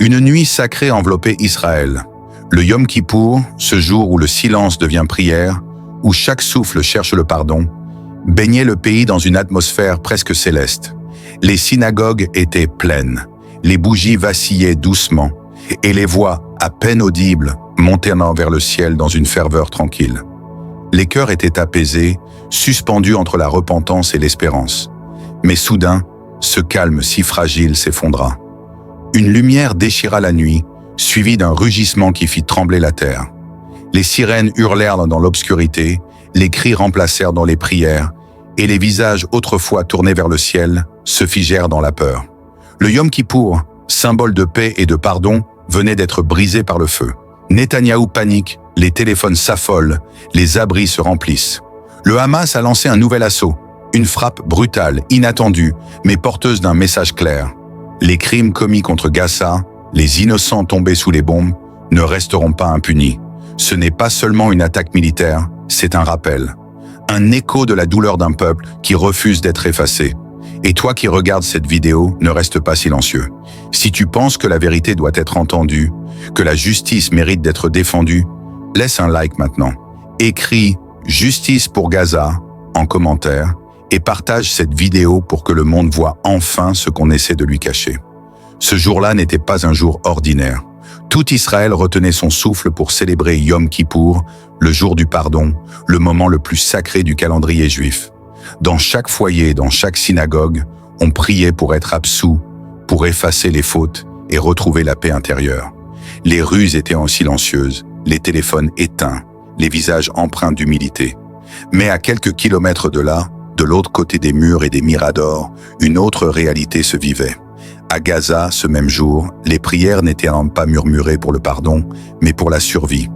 Une nuit sacrée enveloppait Israël. Le Yom Kippour, ce jour où le silence devient prière, où chaque souffle cherche le pardon, baignait le pays dans une atmosphère presque céleste. Les synagogues étaient pleines, les bougies vacillaient doucement, et les voix, à peine audibles, montaient vers le ciel dans une ferveur tranquille. Les cœurs étaient apaisés, suspendus entre la repentance et l'espérance. Mais soudain, ce calme si fragile s'effondra. Une lumière déchira la nuit, suivie d'un rugissement qui fit trembler la terre. Les sirènes hurlèrent dans l'obscurité, les cris remplacèrent dans les prières, et les visages autrefois tournés vers le ciel se figèrent dans la peur. Le Yom Kippour, symbole de paix et de pardon, venait d'être brisé par le feu. Netanyahou panique, les téléphones s'affolent, les abris se remplissent. Le Hamas a lancé un nouvel assaut, une frappe brutale, inattendue, mais porteuse d'un message clair. Les crimes commis contre Gaza, les innocents tombés sous les bombes, ne resteront pas impunis. Ce n'est pas seulement une attaque militaire, c'est un rappel. Un écho de la douleur d'un peuple qui refuse d'être effacé. Et toi qui regardes cette vidéo, ne reste pas silencieux. Si tu penses que la vérité doit être entendue, que la justice mérite d'être défendue, laisse un like maintenant. Écris « Justice pour Gaza » en commentaire et partage cette vidéo pour que le monde voie enfin ce qu'on essaie de lui cacher. Ce jour-là n'était pas un jour ordinaire. Tout Israël retenait son souffle pour célébrer Yom Kippour, le jour du pardon, le moment le plus sacré du calendrier juif. Dans chaque foyer, dans chaque synagogue, on priait pour être absous, pour effacer les fautes et retrouver la paix intérieure. Les rues étaient en silencieuses, les téléphones éteints, les visages empreints d'humilité. Mais à quelques kilomètres de là, de l'autre côté des murs et des miradors, une autre réalité se vivait. À Gaza, ce même jour, les prières n'étaient pas murmurées pour le pardon, mais pour la survie.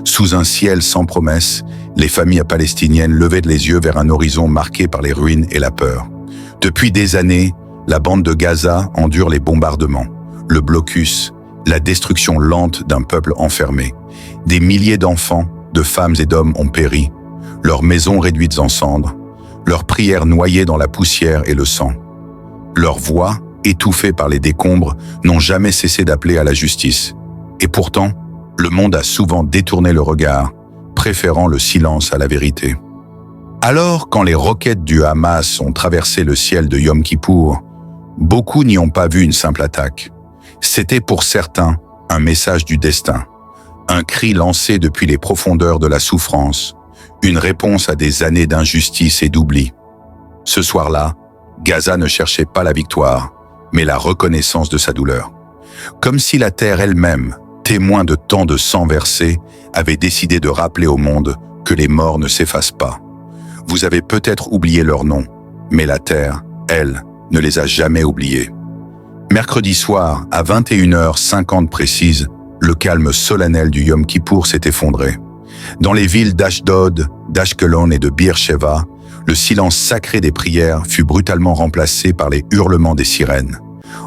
Sous un ciel sans promesse, les familles palestiniennes levaient les yeux vers un horizon marqué par les ruines et la peur. Depuis des années, la bande de Gaza endure les bombardements, le blocus, la destruction lente d'un peuple enfermé. Des milliers d'enfants, de femmes et d'hommes ont péri, leurs maisons réduites en cendres, leurs prières noyées dans la poussière et le sang. Leurs voix, étouffées par les décombres, n'ont jamais cessé d'appeler à la justice. Et pourtant, le monde a souvent détourné le regard, préférant le silence à la vérité. Alors, quand les roquettes du Hamas ont traversé le ciel de Yom Kippour, beaucoup n'y ont pas vu une simple attaque. C'était pour certains un message du destin, un cri lancé depuis les profondeurs de la souffrance, une réponse à des années d'injustice et d'oubli. Ce soir-là, Gaza ne cherchait pas la victoire, mais la reconnaissance de sa douleur. Comme si la terre elle-même, témoin de tant de sang versé, avait décidé de rappeler au monde que les morts ne s'effacent pas. Vous avez peut-être oublié leur nom, mais la terre, elle, ne les a jamais oubliés. Mercredi soir, à 21h50 précise, le calme solennel du Yom Kippour s'est effondré. Dans les villes d'Ashdod, d'Ashkelon et de Beersheva, le silence sacré des prières fut brutalement remplacé par les hurlements des sirènes.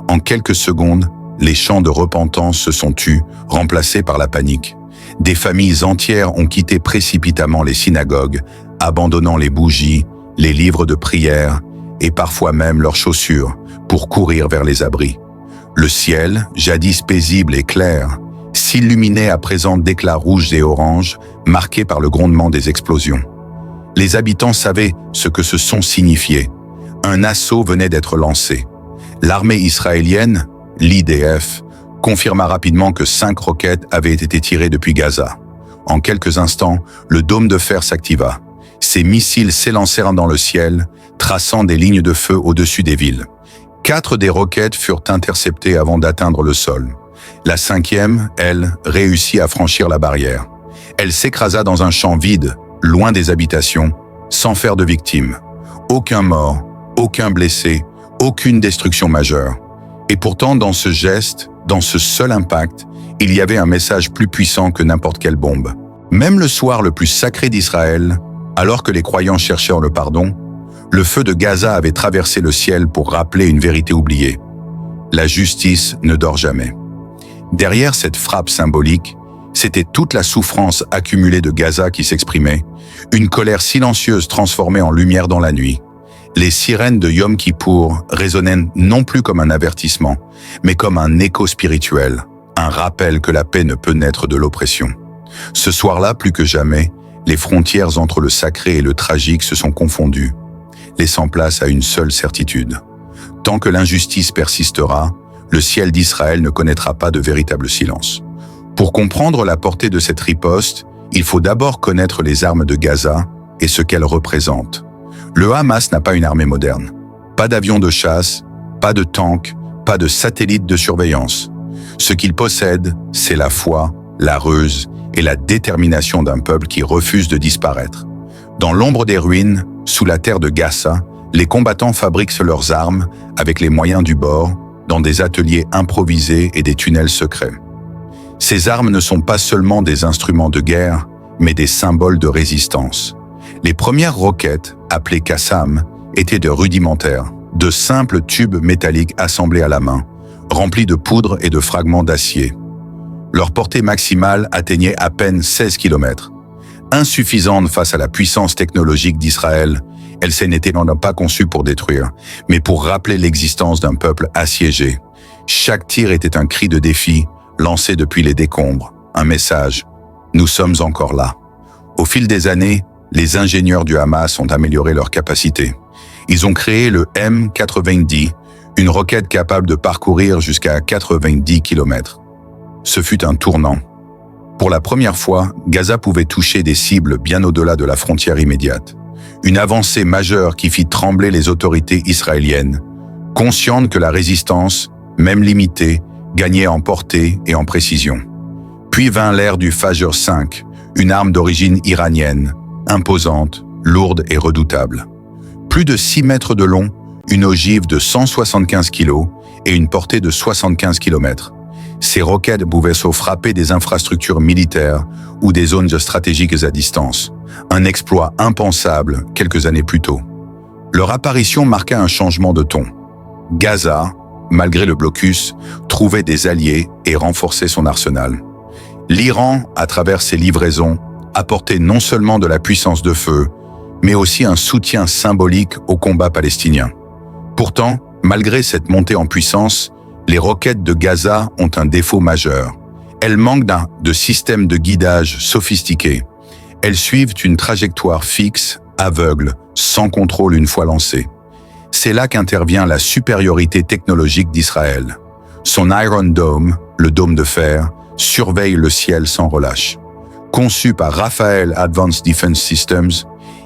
En quelques secondes, les chants de repentance se sont tus, remplacés par la panique. Des familles entières ont quitté précipitamment les synagogues, abandonnant les bougies, les livres de prière et parfois même leurs chaussures pour courir vers les abris. Le ciel, jadis paisible et clair, s'illuminait à présent d'éclats rouges et oranges, marqués par le grondement des explosions. Les habitants savaient ce que ce son signifiait. Un assaut venait d'être lancé. L'armée israélienne, l'IDF, confirma rapidement que 5 roquettes avaient été tirées depuis Gaza. En quelques instants, le dôme de fer s'activa. Ces missiles s'élancèrent dans le ciel, traçant des lignes de feu au-dessus des villes. 4 des roquettes furent interceptées avant d'atteindre le sol. La 5e, elle, réussit à franchir la barrière. Elle s'écrasa dans un champ vide, loin des habitations, sans faire de victimes. Aucun mort, aucun blessé, aucune destruction majeure. Et pourtant, dans ce geste, dans ce seul impact, il y avait un message plus puissant que n'importe quelle bombe. Même le soir le plus sacré d'Israël, alors que les croyants cherchaient le pardon, le feu de Gaza avait traversé le ciel pour rappeler une vérité oubliée. La justice ne dort jamais. Derrière cette frappe symbolique, c'était toute la souffrance accumulée de Gaza qui s'exprimait, une colère silencieuse transformée en lumière dans la nuit. Les sirènes de Yom Kippour résonnaient non plus comme un avertissement, mais comme un écho spirituel, un rappel que la paix ne peut naître de l'oppression. Ce soir-là, plus que jamais, les frontières entre le sacré et le tragique se sont confondues, laissant place à une seule certitude. Tant que l'injustice persistera, le ciel d'Israël ne connaîtra pas de véritable silence. Pour comprendre la portée de cette riposte, il faut d'abord connaître les armes de Gaza et ce qu'elles représentent. Le Hamas n'a pas une armée moderne. Pas d'avions de chasse, pas de tanks, pas de satellites de surveillance. Ce qu'il possède, c'est la foi, la ruse et la détermination d'un peuple qui refuse de disparaître. Dans l'ombre des ruines, sous la terre de Gaza, les combattants fabriquent leurs armes avec les moyens du bord, dans des ateliers improvisés et des tunnels secrets. Ces armes ne sont pas seulement des instruments de guerre, mais des symboles de résistance. Les premières roquettes, appelées Qassam, étaient de rudimentaires, de simples tubes métalliques assemblés à la main, remplis de poudre et de fragments d'acier. Leur portée maximale atteignait à peine 16 km. Insuffisante face à la puissance technologique d'Israël, elles n'étaient pas conçues pour détruire, mais pour rappeler l'existence d'un peuple assiégé. Chaque tir était un cri de défi, lancé depuis les décombres, un message. Nous sommes encore là. Au fil des années, les ingénieurs du Hamas ont amélioré leurs capacités. Ils ont créé le M90, une roquette capable de parcourir jusqu'à 90 km. Ce fut un tournant. Pour la première fois, Gaza pouvait toucher des cibles bien au-delà de la frontière immédiate. Une avancée majeure qui fit trembler les autorités israéliennes, conscientes que la résistance, même limitée, gagnait en portée et en précision. Puis vint l'ère du Fajr 5, une arme d'origine iranienne, imposante, lourde et redoutable. Plus de 6 mètres de long, une ogive de 175 kg et une portée de 75 km. Ces roquettes pouvaient frapper des infrastructures militaires ou des zones stratégiques à distance, un exploit impensable quelques années plus tôt. Leur apparition marqua un changement de ton. Gaza, malgré le blocus, trouvait des alliés et renforçait son arsenal. L'Iran, à travers ses livraisons, apportait non seulement de la puissance de feu, mais aussi un soutien symbolique au combat palestinien. Pourtant, malgré cette montée en puissance, les roquettes de Gaza ont un défaut majeur. Elles manquent de système de guidage sophistiqué. Elles suivent une trajectoire fixe, aveugle, sans contrôle une fois lancées. C'est là qu'intervient la supériorité technologique d'Israël. Son Iron Dome, le dôme de fer, surveille le ciel sans relâche. Conçu par Rafael Advanced Defense Systems,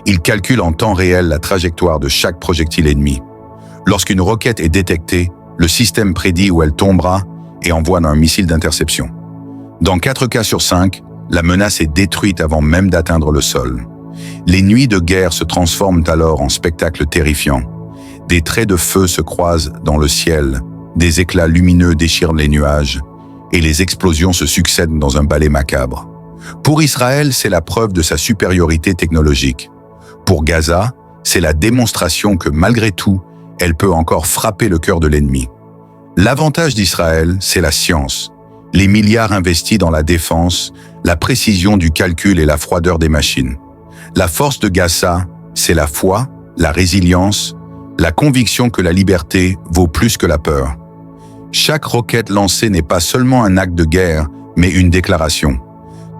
il calcule en temps réel la trajectoire de chaque projectile ennemi. Lorsqu'une roquette est détectée, le système prédit où elle tombera et envoie un missile d'interception. Dans 4 cas sur 5, la menace est détruite avant même d'atteindre le sol. Les nuits de guerre se transforment alors en spectacles terrifiants. Des traits de feu se croisent dans le ciel, des éclats lumineux déchirent les nuages, et les explosions se succèdent dans un ballet macabre. Pour Israël, c'est la preuve de sa supériorité technologique. Pour Gaza, c'est la démonstration que malgré tout, elle peut encore frapper le cœur de l'ennemi. L'avantage d'Israël, c'est la science, les milliards investis dans la défense, la précision du calcul et la froideur des machines. La force de Gaza, c'est la foi, la résilience, la conviction que la liberté vaut plus que la peur. Chaque roquette lancée n'est pas seulement un acte de guerre, mais une déclaration.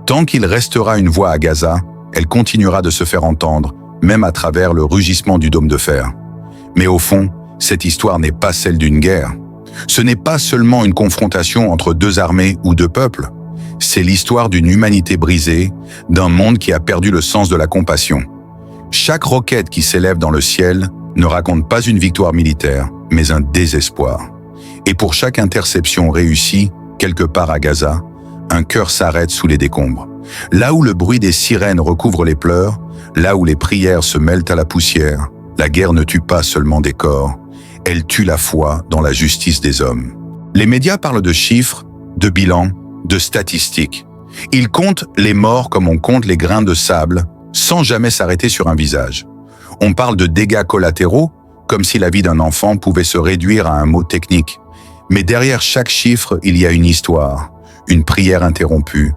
Tant qu'il restera une voix à Gaza, elle continuera de se faire entendre, même à travers le rugissement du dôme de fer. Mais au fond, cette histoire n'est pas celle d'une guerre. Ce n'est pas seulement une confrontation entre 2 armées ou 2 peuples. C'est l'histoire d'une humanité brisée, d'un monde qui a perdu le sens de la compassion. Chaque roquette qui s'élève dans le ciel ne raconte pas une victoire militaire, mais un désespoir. Et pour chaque interception réussie, quelque part à Gaza, un cœur s'arrête sous les décombres. Là où le bruit des sirènes recouvre les pleurs, là où les prières se mêlent à la poussière, la guerre ne tue pas seulement des corps, elle tue la foi dans la justice des hommes. Les médias parlent de chiffres, de bilans, de statistiques. Ils comptent les morts comme on compte les grains de sable, sans jamais s'arrêter sur un visage. On parle de dégâts collatéraux, comme si la vie d'un enfant pouvait se réduire à un mot technique. Mais derrière chaque chiffre, il y a une histoire, une prière interrompue,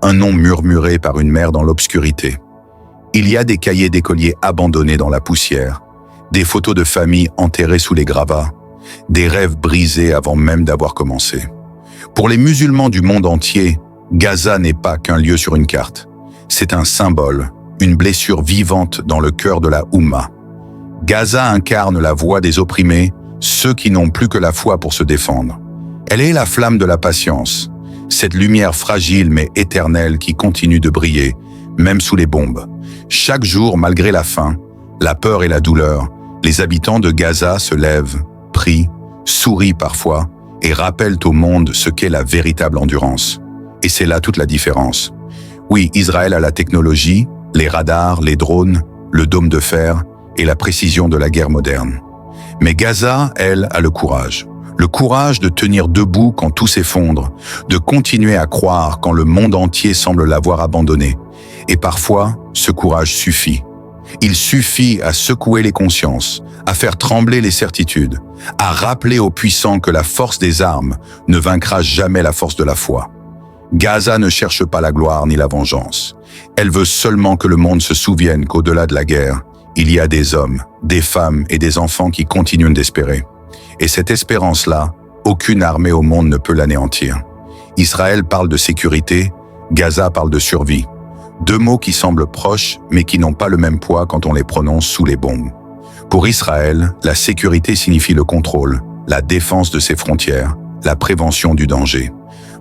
un nom murmuré par une mère dans l'obscurité. Il y a des cahiers d'écoliers abandonnés dans la poussière, des photos de familles enterrées sous les gravats, des rêves brisés avant même d'avoir commencé. Pour les musulmans du monde entier, Gaza n'est pas qu'un lieu sur une carte. C'est un symbole, une blessure vivante dans le cœur de la Oumma. Gaza incarne la voix des opprimés, ceux qui n'ont plus que la foi pour se défendre. Elle est la flamme de la patience, cette lumière fragile mais éternelle qui continue de briller, même sous les bombes. Chaque jour, malgré la faim, la peur et la douleur, les habitants de Gaza se lèvent, prient, sourient parfois et rappellent au monde ce qu'est la véritable endurance. Et c'est là toute la différence. Oui, Israël a la technologie, les radars, les drones, le dôme de fer et la précision de la guerre moderne. Mais Gaza, elle, a le courage. Le courage de tenir debout quand tout s'effondre, de continuer à croire quand le monde entier semble l'avoir abandonné. Et parfois, ce courage suffit. Il suffit à secouer les consciences, à faire trembler les certitudes, à rappeler aux puissants que la force des armes ne vaincra jamais la force de la foi. Gaza ne cherche pas la gloire ni la vengeance. Elle veut seulement que le monde se souvienne qu'au-delà de la guerre, il y a des hommes, des femmes et des enfants qui continuent d'espérer. Et cette espérance-là, aucune armée au monde ne peut l'anéantir. Israël parle de sécurité, Gaza parle de survie. Deux mots qui semblent proches, mais qui n'ont pas le même poids quand on les prononce sous les bombes. Pour Israël, la sécurité signifie le contrôle, la défense de ses frontières, la prévention du danger.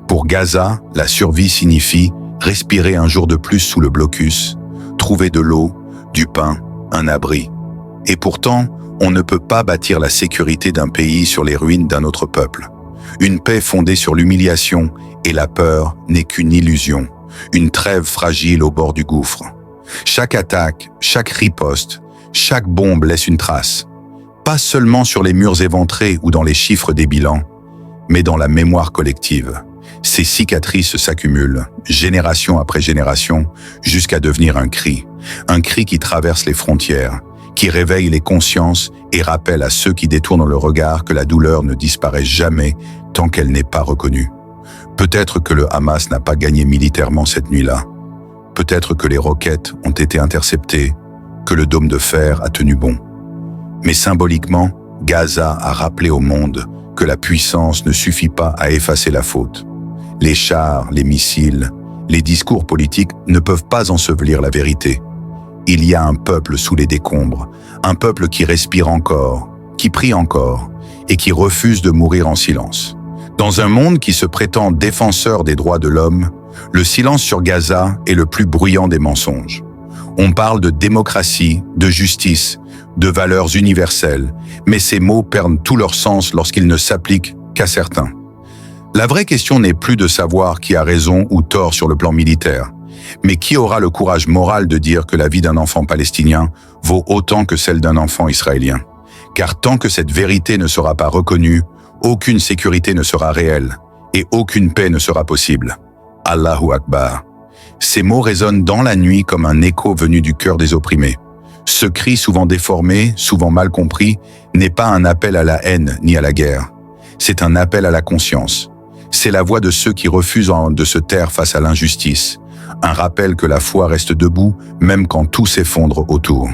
Pour Gaza, la survie signifie respirer un jour de plus sous le blocus, trouver de l'eau, du pain, un abri. Et pourtant, on ne peut pas bâtir la sécurité d'un pays sur les ruines d'un autre peuple. Une paix fondée sur l'humiliation et la peur n'est qu'une illusion, une trêve fragile au bord du gouffre. Chaque attaque, chaque riposte, chaque bombe laisse une trace, pas seulement sur les murs éventrés ou dans les chiffres des bilans, mais dans la mémoire collective. Ces cicatrices s'accumulent, génération après génération, jusqu'à devenir un cri qui traverse les frontières, qui réveille les consciences et rappelle à ceux qui détournent le regard que la douleur ne disparaît jamais tant qu'elle n'est pas reconnue. Peut-être que le Hamas n'a pas gagné militairement cette nuit-là. Peut-être que les roquettes ont été interceptées, que le dôme de fer a tenu bon. Mais symboliquement, Gaza a rappelé au monde que la puissance ne suffit pas à effacer la faute. Les chars, les missiles, les discours politiques ne peuvent pas ensevelir la vérité. Il y a un peuple sous les décombres, un peuple qui respire encore, qui prie encore, et qui refuse de mourir en silence. Dans un monde qui se prétend défenseur des droits de l'homme, le silence sur Gaza est le plus bruyant des mensonges. On parle de démocratie, de justice, de valeurs universelles, mais ces mots perdent tout leur sens lorsqu'ils ne s'appliquent qu'à certains. La vraie question n'est plus de savoir qui a raison ou tort sur le plan militaire, mais qui aura le courage moral de dire que la vie d'un enfant palestinien vaut autant que celle d'un enfant israélien. Car tant que cette vérité ne sera pas reconnue, aucune sécurité ne sera réelle et aucune paix ne sera possible. Allahu Akbar. Ces mots résonnent dans la nuit comme un écho venu du cœur des opprimés. Ce cri souvent déformé, souvent mal compris, n'est pas un appel à la haine ni à la guerre. C'est un appel à la conscience. C'est la voix de ceux qui refusent de se taire face à l'injustice. Un rappel que la foi reste debout, même quand tout s'effondre autour.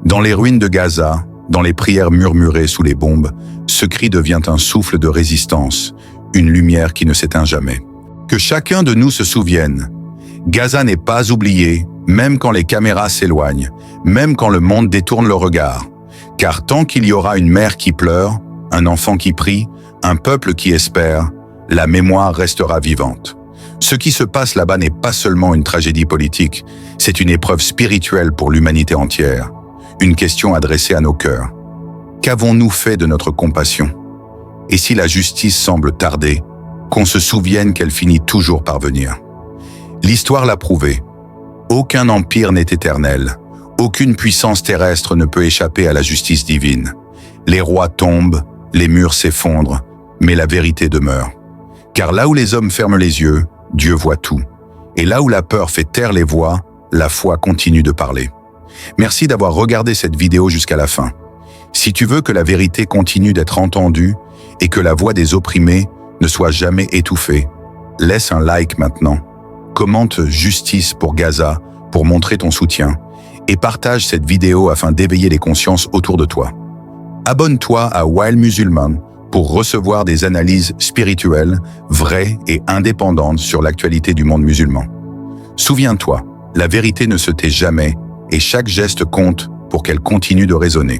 Dans les ruines de Gaza, dans les prières murmurées sous les bombes, ce cri devient un souffle de résistance, une lumière qui ne s'éteint jamais. Que chacun de nous se souvienne, Gaza n'est pas oublié, même quand les caméras s'éloignent, même quand le monde détourne le regard. Car tant qu'il y aura une mère qui pleure, un enfant qui prie, un peuple qui espère, la mémoire restera vivante. Ce qui se passe là-bas n'est pas seulement une tragédie politique, c'est une épreuve spirituelle pour l'humanité entière. Une question adressée à nos cœurs. Qu'avons-nous fait de notre compassion? Et si la justice semble tarder, qu'on se souvienne qu'elle finit toujours par venir. L'histoire l'a prouvé. Aucun empire n'est éternel. Aucune puissance terrestre ne peut échapper à la justice divine. Les rois tombent, les murs s'effondrent, mais la vérité demeure. Car là où les hommes ferment les yeux, Dieu voit tout. Et là où la peur fait taire les voix, la foi continue de parler. Merci d'avoir regardé cette vidéo jusqu'à la fin. Si tu veux que la vérité continue d'être entendue et que la voix des opprimés ne soit jamais étouffée, laisse un like maintenant. Commente « Justice pour Gaza » pour montrer ton soutien et partage cette vidéo afin d'éveiller les consciences autour de toi. Abonne-toi à Wild Musulman pour recevoir des analyses spirituelles, vraies et indépendantes sur l'actualité du monde musulman. Souviens-toi, la vérité ne se tait jamais et chaque geste compte pour qu'elle continue de résonner.